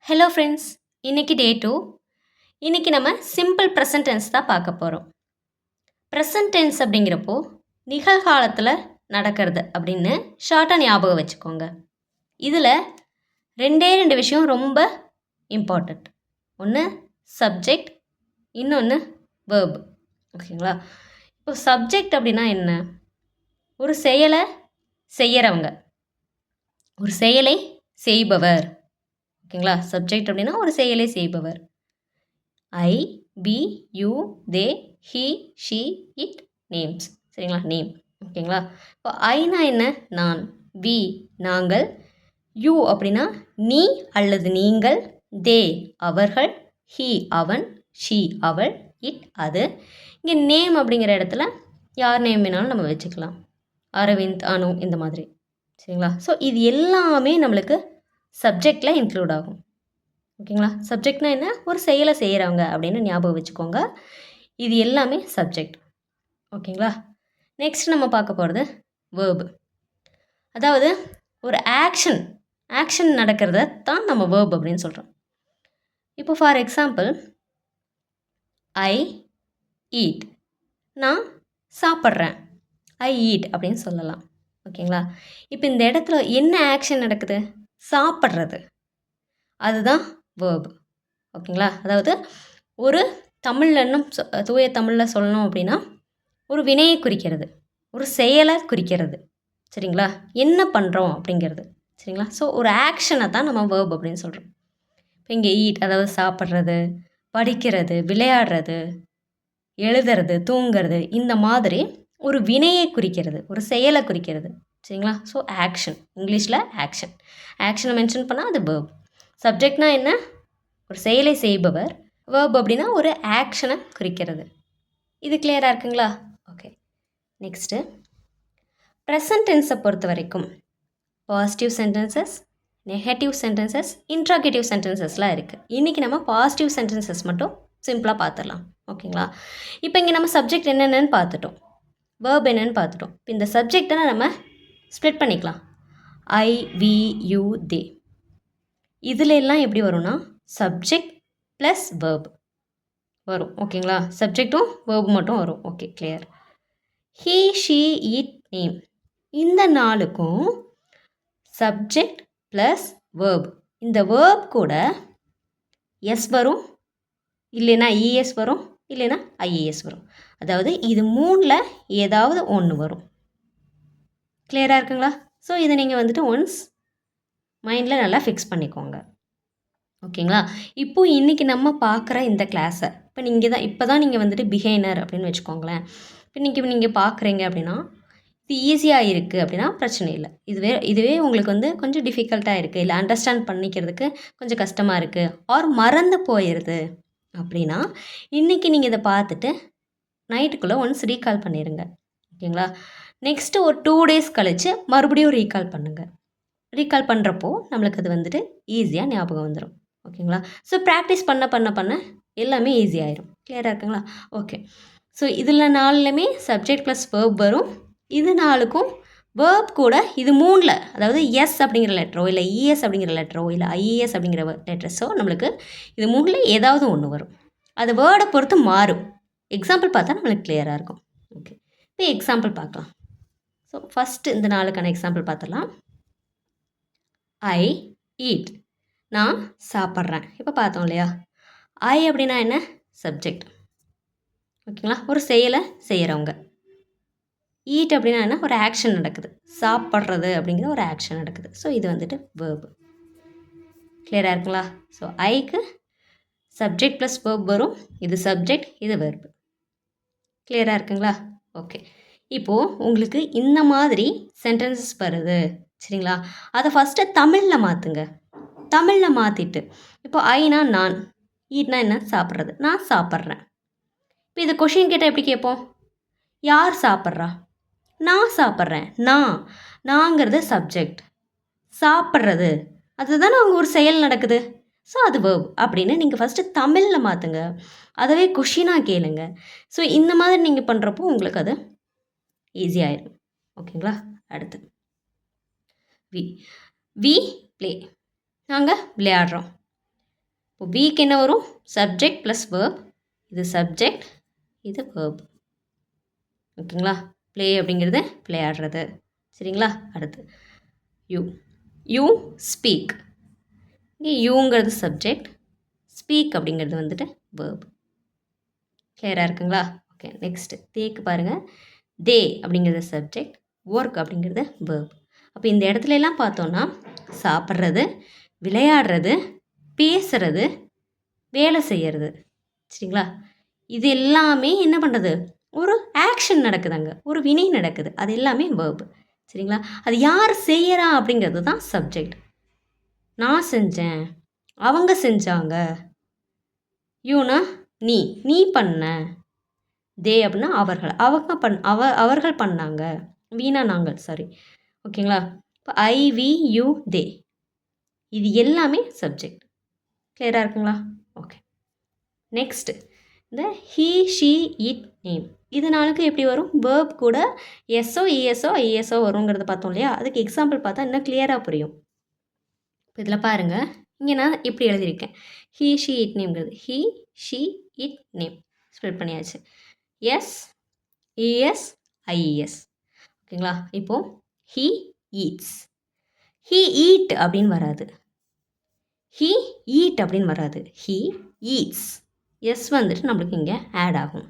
Hello friends, இன்னைக்கு டே 2. இன்னைக்கு நம்ம சிம்பிள் ப்ரெசன்ட் டென்ஸ் தான் பார்க்க போகிறோம். ப்ரெசன்ட் டென்ஸ் அப்படிங்கிறப்போ நிகழ்காலத்தில் நடக்கிறது அப்படின்னு ஷார்ட்டாக ஞாபகம் வச்சுக்கோங்க. இதில் ரெண்டு விஷயம் ரொம்ப இம்பார்ட்டண்ட். ஒன்று சப்ஜெக்ட், இன்னொன்று வேர்ப். ஓகேங்களா? இப்போ சப்ஜெக்ட் அப்படின்னா என்ன? ஒரு செயலை செய்கிறவங்க, ஒரு செயலை செய்பவர். ஓகேங்களா? சப்ஜெக்ட் அப்படின்னா ஒரு செயலை செய்பவர். I, we, you, they, he, she, it, names. சரிங்களா? நேம். ஓகேங்களா? இப்போ ஐனா என்ன? நான். வி நாங்கள். யூ அப்படின்னா நீ அல்லது நீங்கள். தே அவர்கள். ஹி அவன். ஷி அவள். இட் அது. இங்கே நேம் அப்படிங்கிற இடத்துல யார் நேம் வேணாலும் நம்ம வச்சுக்கலாம். அரவிந்த், அனு, இந்த மாதிரி. சரிங்களா? ஸோ இது எல்லாமே நம்மளுக்கு சப்ஜெக்டில் இன்க்ளூட் ஆகும். ஓகேங்களா? சப்ஜெக்ட்னா என்ன? ஒரு செயலை செய்கிறவங்க அப்படின்னு ஞாபகம் வச்சுக்கோங்க. இது எல்லாமே சப்ஜெக்ட். ஓகேங்களா? நெக்ஸ்ட் நம்ம பார்க்க போகிறது வேர்பு. அதாவது ஒரு ஆக்ஷன் நடக்கிறத தான் நம்ம வேர்ப் அப்படின்னு சொல்கிறோம். இப்போ ஃபார் எக்ஸாம்பிள், ஐ ஈட். நான் சாப்பிட்றேன். ஐ ஈட் அப்படின்னு சொல்லலாம். ஓகேங்களா? இப்போ இந்த இடத்துல என்ன ஆக்ஷன் நடக்குது? சாப்பிட்றது. அதுதான் வேர்பு. ஓகேங்களா? அதாவது ஒரு தமிழில் இன்னும் தூய தமிழில் சொல்லணும் அப்படின்னா ஒரு வினையை குறிக்கிறது, ஒரு செயலை குறிக்கிறது. சரிங்களா? என்ன பண்ணுறோம் அப்படிங்கிறது. சரிங்களா? ஸோ ஒரு ஆக்ஷனை தான் நம்ம வேர்ப் அப்படின்னு சொல்கிறோம். இப்போ இங்கே ஈட் அதாவது சாப்பிட்றது, படிக்கிறது, விளையாடுறது, எழுதுறது, தூங்கிறது, இந்த மாதிரி ஒரு வினையை குறிக்கிறது, ஒரு செயலை குறிக்கிறது. சரிங்களா? ஸோ ஆக்ஷன், இங்கிலீஷில் ஆக்ஷன். ஆக்ஷனை மென்ஷன் பண்ணால் அது வேர்ப். சப்ஜெக்ட்னா என்ன? ஒரு செயலை செய்பவர். வேர்ப் அப்படின்னா ஒரு ஆக்ஷனை குறிக்கிறது. இது கிளியராக இருக்குங்களா? ஓகே. நெக்ஸ்ட்டு ப்ரெசன்ட் டென்ஸை பொறுத்த வரைக்கும் positive sentences, negative sentences, interrogative சென்டென்சஸ்லாம் இருக்குது. இன்றைக்கி நம்ம பாசிட்டிவ் சென்டென்சஸ் மட்டும் சிம்பிளாக பார்த்துடலாம். ஓகேங்களா? இப்போ இங்கே நம்ம சப்ஜெக்ட் என்னென்னு பார்த்துட்டோம், வேர்ப் என்னென்னு பார்த்துட்டோம். இப்போ இந்த சப்ஜெக்டை நம்ம ஸ்ப்ளிட் பண்ணிக்கலாம். ஐ, வி, யூ, தே. இதில் எல்லாம் எப்படி வரும்னா சப்ஜெக்ட் ப்ளஸ் வேர்ப் வரும். ஓகேங்களா? சப்ஜெக்டும் வேர்பு மட்டும் வரும். Okay, clear. He, she, it, name. இந்த நாளுக்கும் சப்ஜெக்ட் ப்ளஸ் வேர்ப். இந்த வேர்ப் கூட எஸ் வரும், இல்லைன்னா இஎஸ் வரும், இல்லைன்னா ஐஏஎஸ் வரும். அதாவது இது மூணில் ஏதாவது ஒன்று வரும். கிளியராக இருக்குங்களா? ஸோ இதை நீங்கள் வந்துட்டு ஒன்ஸ் மைண்டில் நல்லா ஃபிக்ஸ் பண்ணிக்கோங்க. ஓகேங்களா? இப்போது இன்றைக்கி நம்ம பார்க்குற இந்த கிளாஸை இப்போ தான் நீங்கள் வந்துட்டு பிகைனர் அப்படின்னு வச்சுக்கோங்களேன். இப்போ இன்றைக்கி நீங்கள் பார்க்குறீங்க அப்படின்னா இது ஈஸியாக இருக்குது அப்படின்னா பிரச்சனை இல்லை. இதுவே உங்களுக்கு வந்து கொஞ்சம் டிஃபிகல்ட்டாக இருக்குது, இல்லை அண்டர்ஸ்டாண்ட் பண்ணிக்கிறதுக்கு கொஞ்சம் கஷ்டமாக இருக்குது, ஆர் மறந்து போயிடுது அப்படின்னா இன்றைக்கி நீங்கள் இதை பார்த்துட்டு நைட்டுக்குள்ளே ஒன்ஸ் ரீகால் பண்ணிடுங்க. ஓகேங்களா? நெக்ஸ்ட்டு ஒரு 2 days கழித்து மறுபடியும் ரீகால் பண்ணுங்கள். ரீகால் பண்ணுறப்போ நம்மளுக்கு அது வந்துட்டு ஈஸியாக ஞாபகம் வந்துடும். ஓகேங்களா? ஸோ ப்ராக்டிஸ் பண்ண எல்லாமே ஈஸியாகிடும். கிளியராக இருக்குங்களா? ஓகே. ஸோ இதில் 4லுமே சப்ஜெக்ட் ப்ளஸ் வேர்ப் வரும். இது 4க்கும் வேர்ப் கூட இது 3ல், அதாவது எஸ் அப்படிங்கிற லெட்டரோ, இல்லை இஎஸ் அப்படிங்கிற லெட்டரோ, இல்லை ஐஏஎஸ் அப்படிங்கிற லெட்டர்ஸோ நம்மளுக்கு இது 3ல் ஏதாவது ஒன்று வரும். அது வேர்டை பொறுத்து மாறும். எக்ஸாம்பிள் பார்த்தா நம்மளுக்கு கிளியராக இருக்கும். ஓகே, இப்போ எக்ஸாம்பிள் பார்க்கலாம். ஸோ ஃபஸ்ட்டு இந்த 4க்கான எக்ஸாம்பிள் பார்த்துடலாம். I eat. நான் சாப்பிட்றேன். இப்போ பார்த்தோம் இல்லையா? ஐ அப்படின்னா என்ன? சப்ஜெக்ட். ஓகேங்களா? ஒரு செயலை செய்கிறவங்க. ஈட் அப்படின்னா என்ன? ஒரு ஆக்ஷன் நடக்குது. சாப்பிட்றது அப்படிங்கிற ஒரு ஆக்ஷன் நடக்குது. ஸோ இது வந்துட்டு வேர்பு. கிளியராக இருக்குங்களா? ஸோ ஐக்கு சப்ஜெக்ட் ப்ளஸ் வேர்ப் வரும். இது சப்ஜெக்ட், இது வேர்பு. கிளியராக இருக்குங்களா? ஓகே. இப்போது உங்களுக்கு இந்த மாதிரி சென்டென்சஸ் வருது. சரிங்களா? அதை ஃபஸ்ட்டு தமிழில் மாற்றுங்க. தமிழில் மாற்றிட்டு இப்போ ஐனா நான், ஈட்னா என்ன? சாப்பிட்றது. நான் சாப்பிட்றேன். இப்போ இது கொஷின் கேட்டால் எப்படி கேட்போம்? யார் சாப்பிட்றா? நான் சாப்பிட்றேன். நாங்கிறது சப்ஜெக்ட். சாப்பிட்றது அதுதானே அங்கே ஒரு செயல் நடக்குது. ஸோ அது வேர்ப் அப்படின்னு நீங்கள் ஃபஸ்ட்டு தமிழில் மாற்றுங்க. அதவே கொஷினாக கேளுங்க. ஸோ இந்த மாதிரி நீங்கள் பண்ணுறப்போ உங்களுக்கு அது ஈஸியாகிடும். ஓகேங்களா? அடுத்து வி ப்ளே. நாங்கள் விளையாடுறோம். இப்போ பிக்கு என்ன வரும்? Subject plus verb. இது சப்ஜெக்ட், இது வேர்ப். ஓகேங்களா? ப்ளே அப்படிங்கிறது விளையாடுறது. சரிங்களா? அடுத்து யூ. You speak. இங்கே யூங்கிறது சப்ஜெக்ட், ஸ்பீக் அப்படிங்கிறது வந்துட்டு வேர்ப். கிளியராக இருக்குங்களா? ஓகே, நெக்ஸ்ட்டு தேக்கு பாருங்கள். தே அப்படிங்கிறது சப்ஜெக்ட், ஒர்க் அப்படிங்கிறது வேர்ப். அப்போ இந்த இடத்துல எல்லாம் பார்த்தோன்னா சாப்பிட்றது, விளையாடுறது, பேசுறது, வேலை செய்கிறது. சரிங்களா? இது எல்லாமே என்ன பண்ணுறது? ஒரு ஆக்ஷன் நடக்குதுங்க, ஒரு வினை நடக்குது. அது எல்லாமே வேர்ப். சரிங்களா? அது யார் செய்கிறா அப்படிங்கிறது தான் சப்ஜெக்ட். நான் செஞ்சேன், அவங்க செஞ்சாங்க. யூனா நீ, நீ பண்ண. தே அப்படின்னா அவர்கள், அவர்கள் பண்ணாங்க. வீணா நாங்கள், சாரி. ஓகேங்களா? இப்போ ஐ, வி, யூ, தே, இது எல்லாமே சப்ஜெக்ட். கிளியராக இருக்குங்களா? ஓகே, நெக்ஸ்ட்டு இந்த ஹீ, ஷீ, இட், நேம். இது நாளுக்கு எப்படி வரும்? வேர்ப் கூட எஸ்ஓ, இஎஸ்ஓ, ஐஎஸ்ஓ வருங்கிறத பார்த்தோம் இல்லையா? அதுக்கு எக்ஸாம்பிள் பார்த்தா இன்னும் கிளியராக புரியும். இப்போ இதில் பாருங்கள், இங்கே நான் இப்படி எழுதியிருக்கேன். ஹீ, ஷீ, இட், நேம்ங்கிறது he, she, it, name spread பண்ணியாச்சு. S, ES, IES. ஓகேங்களா? இப்போது ஹீ ஈட்ஸ். ஹீ ஈட் அப்படின்னு வராது, ஹீ ஈட் அப்படின்னு வராது, ஹீ ஈட்ஸ். எஸ் வந்துட்டு நம்மளுக்கு இங்கே ஆட் ஆகும்.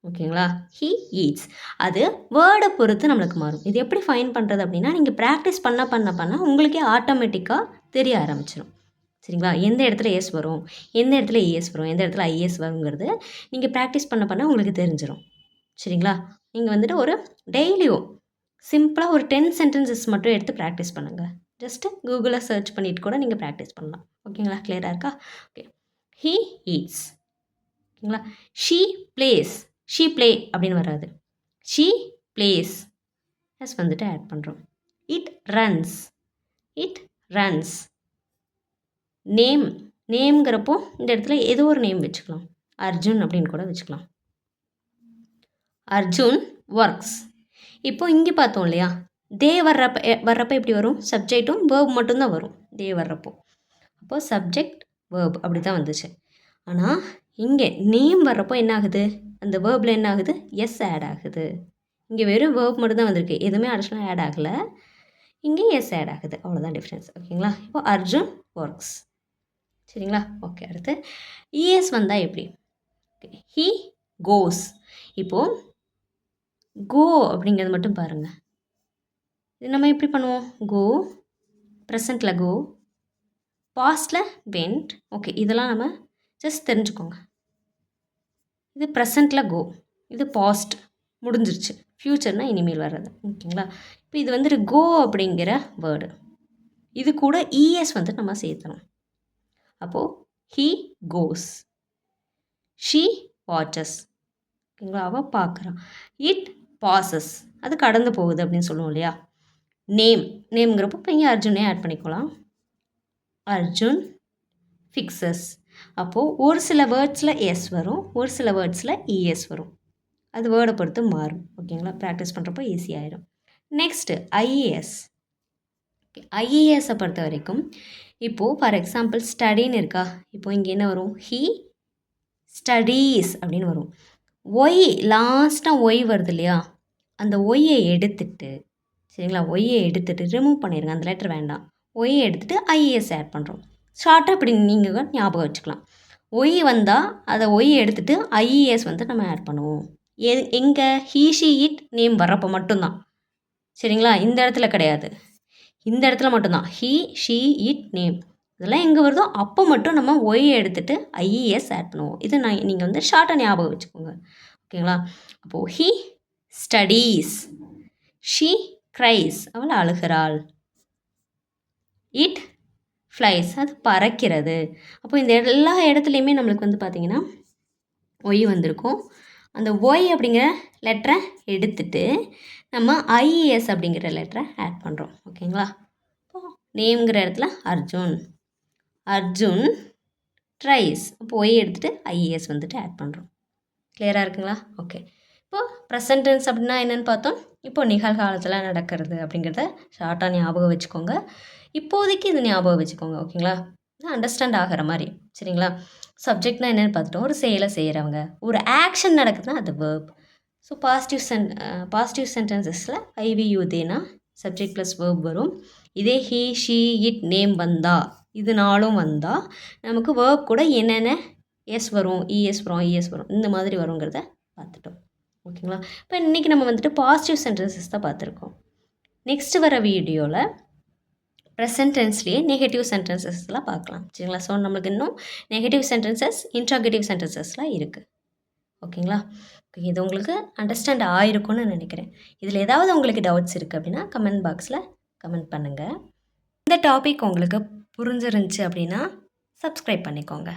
ஓகேங்களா? He eats. அது வேர்டை பொறுத்து நம்மளுக்கு மாறும். இது எப்படி ஃபைன் பண்ணுறது அப்படின்னா, நீங்கள் ப்ராக்டிஸ் பண்ண பண்ண பண்ண உங்களுக்கே ஆட்டோமேட்டிக்காக தெரிய ஆரம்பிச்சிடும். சரிங்களா? எந்த இடத்துல எஸ் வரும், எந்த இடத்துல இஎஸ் வரும், எந்த இடத்துல ஐஎஸ் வருங்கிறது நீங்கள் ப்ராக்டிஸ் பண்ண பண்ண உங்களுக்கு தெரிஞ்சிடும். சரிங்களா? நீங்கள் வந்துட்டு ஒரு டெய்லியும் சிம்பிளாக ஒரு 10 சென்டென்சஸ் மட்டும் எடுத்து ப்ராக்டிஸ் பண்ணுங்கள். ஜஸ்ட்டு கூகுளில் சர்ச் பண்ணிவிட்டு கூட நீங்கள் ப்ராக்டிஸ் பண்ணலாம். ஓகேங்களா? கிளியராக இருக்கா? ஓகே. He eats. ஓகேங்களா? She plays. ஷீ ப்ளே அப்படின்னு வராது, ஷீ ப்ளேஸ். எஸ் வந்துட்டு ஆட் பண்ணுறோம். It runs. It runs. Name. நேம்ங்கிறப்போ இந்த இடத்துல ஏதோ ஒரு நேம் வச்சுக்கலாம். அர்ஜுன் அப்படின்னு கூட வச்சுக்கலாம். அர்ஜுன் ஒர்க்ஸ். இப்போ இங்கே பார்த்தோம் இல்லையா? தே வர்றப்போ எப்படி வரும்? சப்ஜெக்டும் வேர்ப் மட்டும்தான் வரும் தே வர்றப்போ. அப்போது சப்ஜெக்ட் வேர்ப் அப்படி தான் வந்துச்சு. ஆனால் இங்கே நேம் வர்றப்போ என்ன ஆகுது? அந்த வேர்பில் என்ன ஆகுது? எஸ் ஆட் ஆகுது. இங்கே வெறும் வேர்ப் மட்டும் தான் வந்திருக்கு, எதுவுமே அடிஷ்னலாக ஆட் ஆகலை. இங்கே எஸ் ஆட் ஆகுது, அவ்வளோதான் டிஃப்ரென்ஸ். ஓகேங்களா? இப்போ அர்ஜுன் ஒர்க்ஸ். சரிங்களா? ஓகே, அடுத்து இஎஸ் வந்தால் எப்படி? He goes. இப்போது கோ அப்படிங்கிறது மட்டும் பாருங்கள். இது நம்ம எப்படி பண்ணுவோம்? கோ, ப்ரெசண்ட்டில் கோ, பாஸ்டில் வெண்ட். ஓகே, இதெல்லாம் நம்ம ஜஸ்ட் தெரிஞ்சுக்கோங்க. இது ப்ரெசண்ட்டில் கோ, இது பாஸ்ட் முடிஞ்சிருச்சு, ஃப்யூச்சர்னால் இனிமேல் வர்றது. ஓகேங்களா? இப்போ இது வந்துட்டு கோ அப்படிங்கிற வேர்டு, இது கூட இஎஸ் வந்து நம்ம சேர்த்தணும். அப்போது ஹீ கோஸ், ஷீ வாட்சஸ். ஓகேங்களா? அவள் பார்க்குறான். இட் பாசஸ், அது கடந்து போகுது அப்படின்னு சொல்லுவோம் இல்லையா? நேம். நேம்ங்கிறப்போ இப்போ இங்கே அர்ஜுனே ஆட் பண்ணிக்கலாம். அர்ஜுன் ஃபிக்ஸஸ். அப்போது ஒரு சில வேர்ட்ஸில் எஸ் வரும், ஒரு சில வேர்ட்ஸில் இஎஸ் வரும். அது வேர்டை பொறுத்து மாறும். ஓகேங்களா? ப்ராக்டிஸ் பண்ணுறப்போ ஈஸியாகிடும். Next IAS. ஐஏஎஸை பொறுத்த வரைக்கும் இப்போது ஃபார் எக்ஸாம்பிள் ஸ்டடின்னு இருக்கா? இப்போது இங்கே என்ன வரும்? ஹீ ஸ்டடீஸ் அப்படின்னு வரும். ஒய் லாஸ்ட்டாக ஒய் வருது இல்லையா? அந்த ஒய்யை எடுத்துட்டு, சரிங்களா, ஒய்யை எடுத்துகிட்டு ரிமூவ் பண்ணிடுங்க, அந்த லெட்டர் வேண்டாம். ஒய்யை எடுத்துகிட்டு ஐஏஎஸ் ஆட் பண்ணுறோம். ஷார்ட்டாக இப்படி நீங்கள் ஞாபகம் வச்சுக்கலாம். ஒய் வந்தால் அதை ஒய்யை எடுத்துகிட்டு ஐஏஎஸ் வந்து நம்ம ஆட் பண்ணுவோம். எங்கே? ஹீ ஷீ இட் நேம் வர்றப்போ மட்டும்தான். சரிங்களா? இந்த இடத்துல கிடையாது, இந்த இடத்துல மட்டும்தான். ஹீ ஷீ இட் நேம் இதெல்லாம் எங்கே வருதோ அப்போ மட்டும் நம்ம ஒய்யை எடுத்துகிட்டு ஐஏஎஸ் ஆட் பண்ணுவோம். இது நீங்கள் வந்து ஷார்ட்டாக ஞாபகம் வச்சுக்கோங்க. ஓகேங்களா? அப்போது ஹீ ஸ்டடீஸ், ஷீ க்ரைஸ், அவள் அழுகிறாள். இட் ஃப்ளைஸ், அது பறக்கிறது. அப்போ இந்த எல்லா இடத்துலையுமே நம்மளுக்கு வந்து பார்த்திங்கன்னா ஒய் வந்திருக்கும். அந்த ஒய் அப்படிங்கிற லெட்டரை எடுத்துட்டு நம்ம ஐஏஎஸ் அப்படிங்கிற லெட்டரை ஆட் பண்ணுறோம். ஓகேங்களா? இப்போ நேம்ங்கிற இடத்துல அர்ஜுன், அர்ஜுன் ட்ரைஸ். அப்போ ஒய் எடுத்துகிட்டு ஐஏஎஸ் வந்துட்டு ஆட் பண்ணுறோம். கிளியராக இருக்குங்களா? ஓகே. இப்போது ப்ரெசன்ட் டென்ஸ் அப்படின்னா என்னென்னு பார்த்தோம். இப்போது நிகழ்காலத்தில் நடக்கிறது அப்படிங்கிறத ஷார்ட்டாக ஞாபகம் வச்சுக்கோங்க. இப்போதைக்கு இது ஞாபகம் வச்சுக்கோங்க. ஓகேங்களா? அண்டர்ஸ்டாண்ட் ஆகிற மாதிரி. சரிங்களா? சப்ஜெக்ட்னா என்னென்னு பார்த்துட்டோம். ஒரு செயலை செய்கிறவங்க. ஒரு ஆக்ஷன் நடக்குதுன்னா அது வேர்ப். ஸோ பாசிட்டிவ் சென்டென்சஸில் ஐவி யூ தேனா சப்ஜெக்ட் ப்ளஸ் வேர்ப் வரும். இதே ஹீ ஷீ இட் நேம் வந்தா இதுனாலும் வந்தால் நமக்கு வேர்ப் கூட என்னென்ன எஸ் வரும், இஎஸ் வரும், ஐஎஸ் வரும், இந்த மாதிரி வருங்கிறத பார்த்துட்டோம். ஓகேங்களா? இப்போ இன்றைக்கி நம்ம வந்துட்டு பாசிட்டிவ் சென்டென்சஸ் தான் பார்த்துருக்கோம். நெக்ஸ்ட் வர வீடியோவில் ப்ரெசன்ட் டென்ஸ்லேயே நெகட்டிவ் சென்டென்சஸ்லாம் பார்க்கலாம். சரிங்களா? ஸோ நம்மளுக்கு இன்னும் நெகட்டிவ் சென்டென்சஸ், இன்ட்ராகேட்டிவ் சென்டென்சஸ்லாம் இருக்குது. ஓகேங்களா? இது உங்களுக்கு அண்டர்ஸ்டாண்ட் ஆகிருக்கும்னு நினைக்கிறேன். இதில் ஏதாவது உங்களுக்கு டவுட்ஸ் இருக்குது அப்படின்னா கமெண்ட் பாக்ஸில் கமெண்ட் பண்ணுங்கள். இந்த டாபிக் உங்களுக்கு புரிஞ்சிருந்துச்சு அப்படின்னா சப்ஸ்கிரைப் பண்ணிக்கோங்க.